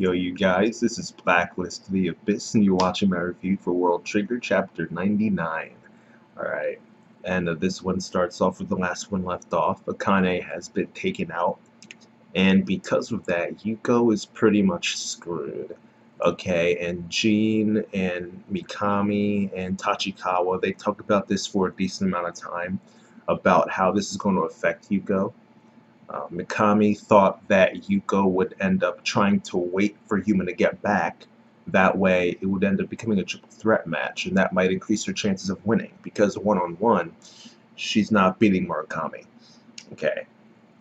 Yo, you guys, this is Blacklist the Abyss, and you're watching my review for World Trigger Chapter 99. Alright, and this one starts off with the last one left off. Akane has been taken out, and because of that, Yuko is pretty much screwed. Okay, and Jean and Mikami and Tachikawa, they talk about this for a decent amount of time, about how this is going to affect Yuko. Mikami thought that Yuko would end up trying to wait for Yuma to get back. That way, it would end up becoming a triple threat match, and that might increase her chances of winning, because one-on-one, she's not beating Murakami. Okay.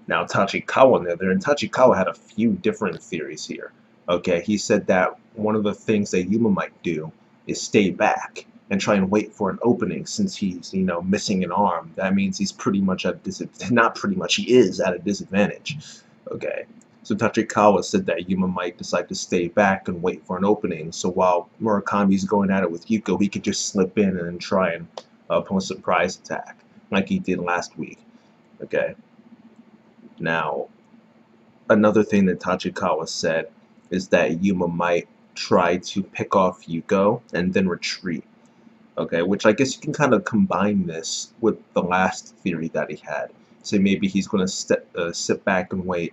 Now, Tachikawa, on the other hand, Tachikawa had a few different theories here. Okay, he said that one of the things that Yuma might do is stay back and try and wait for an opening, since he's, missing an arm. That means he's pretty much at a disadvantage. Not pretty much, he is at a disadvantage. Okay, so Tachikawa said that Yuma might decide to stay back and wait for an opening, so while Murakami's going at it with Yuko, he could just slip in and try and pull a surprise attack, like he did last week. Okay. Now, another thing that Tachikawa said is that Yuma might try to pick off Yuko and then retreat. Okay, which I guess you can kind of combine this with the last theory that he had. So maybe he's going to sit back and wait.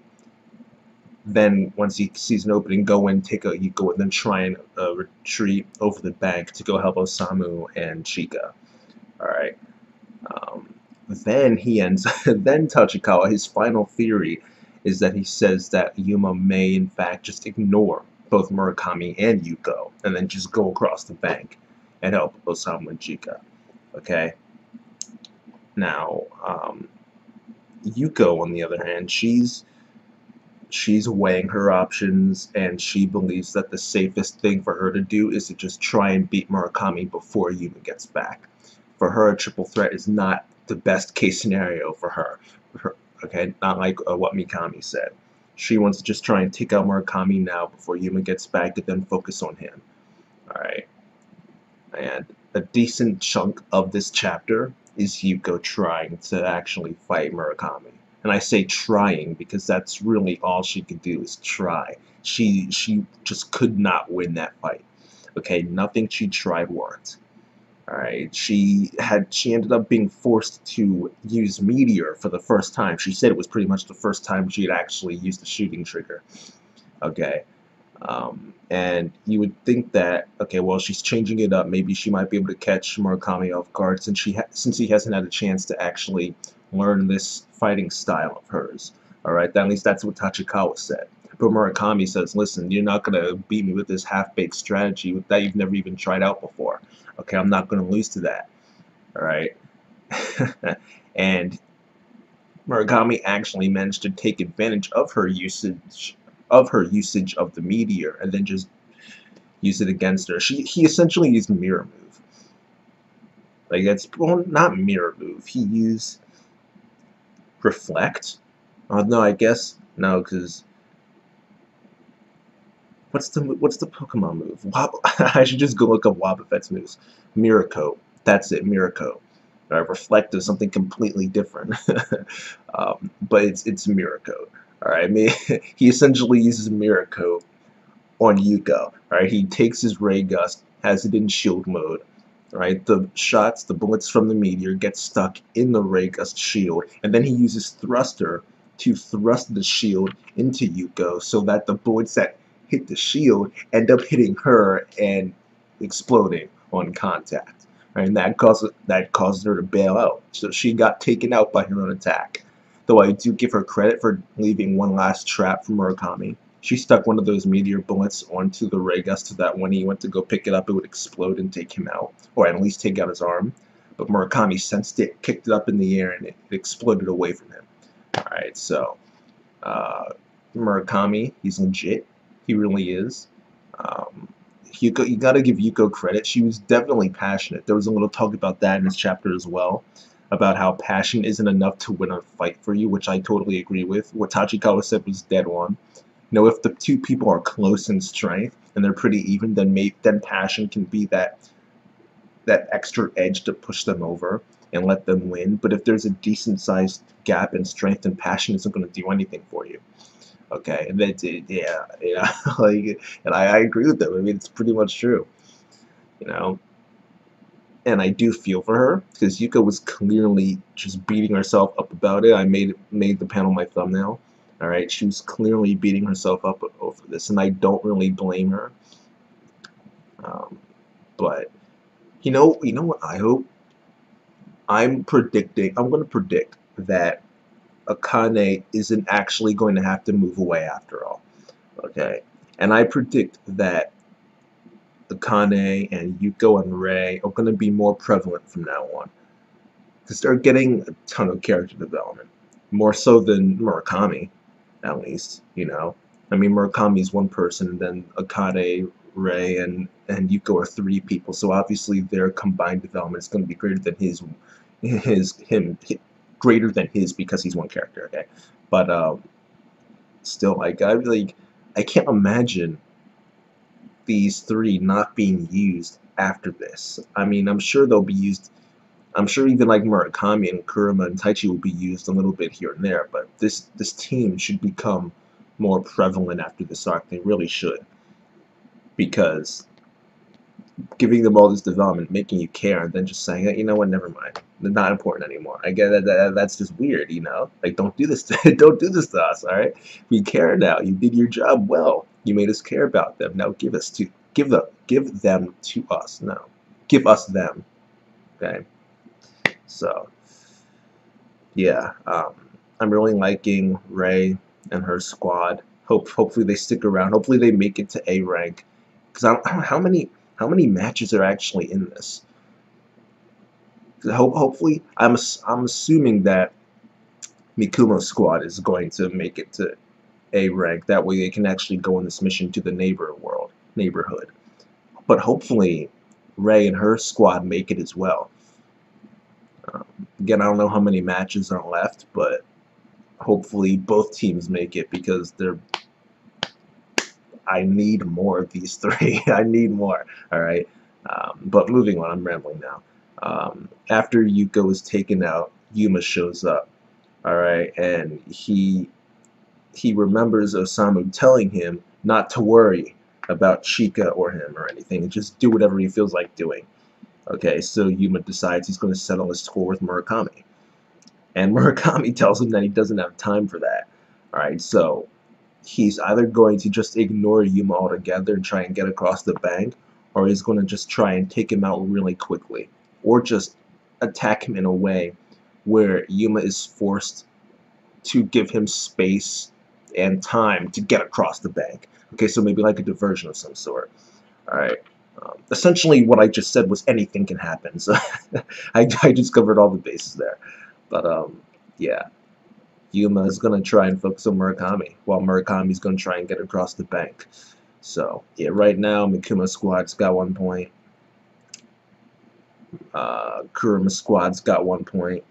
Then, once he sees an opening, go in, take out Yuko, and then try and retreat over the bank to go help Osamu and Chika. Alright. Then then Tachikawa, his final theory is that he says that Yuma may in fact just ignore both Murakami and Yuko, and then just go across the bank and help Osamu and Chika. Okay? Now, Yuko, on the other hand, she's weighing her options, and she believes that the safest thing for her to do is to just try and beat Murakami before Yuma gets back. For her, a triple threat is not the best case scenario for her. Okay, not like what Mikami said. She wants to just try and take out Murakami now before Yuma gets back, and then focus on him. Alright. And a decent chunk of this chapter is Yuko trying to actually fight Murakami. And I say trying because that's really all she could do is try. She just could not win that fight. Okay, nothing she tried worked. Alright, she ended up being forced to use Meteor for the first time. She said it was pretty much the first time she had actually used the shooting trigger. Okay. And you would think that, okay, well, she's changing it up. Maybe she might be able to catch Murakami off guard since he hasn't had a chance to actually learn this fighting style of hers. Alright, at least that's what Tachikawa said. But Murakami says, listen, you're not going to beat me with this half-baked strategy that you've never even tried out before. Okay, I'm not going to lose to that. Alright? And Murakami actually managed to take advantage of her usage of the Meteor and then just use it against her. He essentially used Mirror Move. Like, that's, well, not Mirror Move. He used Reflect. No, I guess no, because what's the Pokemon move? I should just go look up Wobbuffet's moves. Miracle. That's it, Miracle. Reflect is something completely different. But it's Miracle. Alright, I mean, he essentially uses Miracle on Yuko. Alright, he takes his Ray Gust, has it in shield mode. Alright, the bullets from the Meteor get stuck in the Ray Gust shield, and then he uses Thruster to thrust the shield into Yuko so that the bullets that hit the shield end up hitting her and exploding on contact. Right? And that causes her to bail out. So she got taken out by her own attack. Though I do give her credit for leaving one last trap for Murakami. She stuck one of those Meteor bullets onto the Ray Gust so that when he went to go pick it up, it would explode and take him out. Or at least take out his arm. But Murakami sensed it, kicked it up in the air, and it exploded away from him. Alright, so Murakami, he's legit. He really is. You gotta give Yuko credit. She was definitely passionate. There was a little talk about that in this chapter as well, about how passion isn't enough to win a fight for you, which I totally agree with. What Tachikawa said was dead on. If the two people are close in strength and they're pretty even, then passion can be that extra edge to push them over and let them win. But if there's a decent-sized gap in strength, then passion isn't going to do anything for you. Okay, and that's it. Yeah, yeah. Like, and I agree with them. I mean, it's pretty much true. You know, and I do feel for her because Yuka was clearly just beating herself up about it. I made the panel my thumbnail. All right, she was clearly beating herself up over this, and I don't really blame her. Um, but you know what I hope? I'm going to predict that Akane isn't actually going to have to move away after all. Okay, and I predict that Akane and Yuko and Rei are going to be more prevalent from now on because they're getting a ton of character development, more so than Murakami, at least. You know, I mean Murakami's one person, and then Akane, Rei, and Yuko are three people. So obviously their combined development is going to be greater than greater than his because he's one character. Okay, but still, like I can't imagine these three not being used after this. I mean, I'm sure they'll be used. I'm sure even like Murakami and Kurama and Taichi will be used a little bit here and there, but this team should become more prevalent after this arc. They really should, because giving them all this development, making you care, and then just saying, you know what, never mind, they're not important anymore. I get that's just weird, you know. Like, don't do this, don't do this to us. All right, we care now. You did your job well. You made us care about them. Now give them to us. No, give us them. Okay, so yeah, I'm really liking Rei and her squad. Hopefully they stick around. Hopefully they make it to A rank. Because I don't know how many matches are actually in this. Hopefully, I'm assuming that Mikumo's squad is going to make it to A rank. That way they can actually go on this mission to the neighborhood. But hopefully, Rei and her squad make it as well. Again, I don't know how many matches are left, but hopefully both teams make it because I need more of these three. I need more. All right. But moving on, I'm rambling now. After Yuko is taken out, Yuma shows up. All right, and he remembers Osamu telling him not to worry about Chika or him or anything, and just do whatever he feels like doing. Okay, so Yuma decides he's going to settle his score with Murakami, and Murakami tells him that he doesn't have time for that. All right, so he's either going to just ignore Yuma altogether and try and get across the bank, or he's going to just try and take him out really quickly, or just attack him in a way where Yuma is forced to give him space and time to get across the bank. Okay, so maybe like a diversion of some sort. All right. Essentially, what I just said was anything can happen. So I just covered all the bases there. But yeah, Yuma is gonna try and focus on Murakami, while Murakami's gonna try and get across the bank. So yeah, right now Mikuma's squad's got 1 point. Kurama's squad's got 1 point.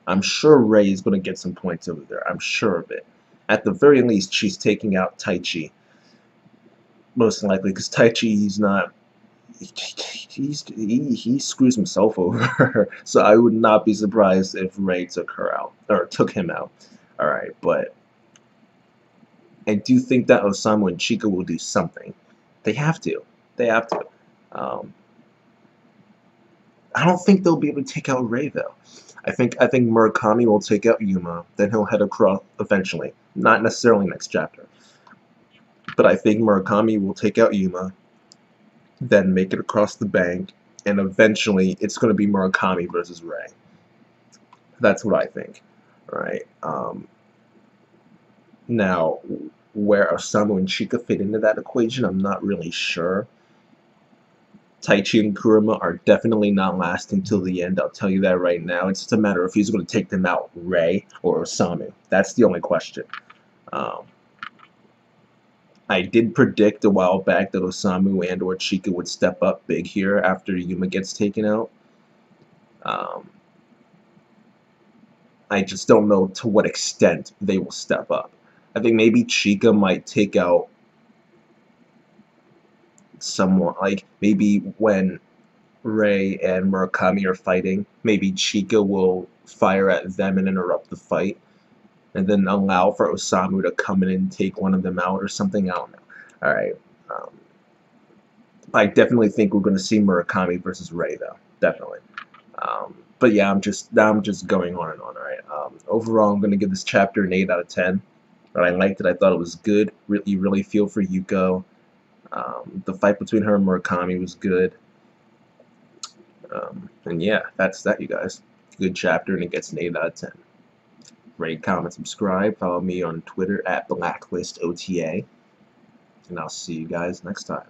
I'm sure Rei is going to get some points over there. I'm sure of it. At the very least, she's taking out Taichi. Most likely, because Taichi, he's not... He screws himself over. So I would not be surprised if Rei took her out. Or took him out. Alright, but... I do think that Osamu and Chika will do something. They have to. They have to. I don't think they'll be able to take out Rei, though. I think Murakami will take out Yuma, then he'll head across eventually. Not necessarily next chapter. But I think Murakami will take out Yuma, then make it across the bank, and eventually it's going to be Murakami versus Rei. That's what I think. Alright. Now, where Osamu and Chika fit into that equation, I'm not really sure. Taichi and Kurama are definitely not lasting till the end. I'll tell you that right now. It's just a matter of who's going to take them out, Rei or Osamu. That's the only question. I did predict a while back that Osamu and or Chika would step up big here after Yuma gets taken out. I just don't know to what extent they will step up. I think maybe Chika might take out someone, like maybe when Rei and Murakami are fighting, maybe Chika will fire at them and interrupt the fight. and then allow for Osamu to come in and take one of them out or something. I don't know. All right. Um, I definitely think we're going to see Murakami versus Ray, though. Definitely. But yeah, I'm just going on and on. All right. Overall, I'm going to give this chapter an 8 out of 10. But I liked it. I thought it was good. You really feel for Yuko. The fight between her and Murakami was good. And yeah, that's that, you guys. Good chapter, and it gets an 8 out of 10. Rate, comment, subscribe. Follow me on Twitter at BlacklistOTA. And I'll see you guys next time.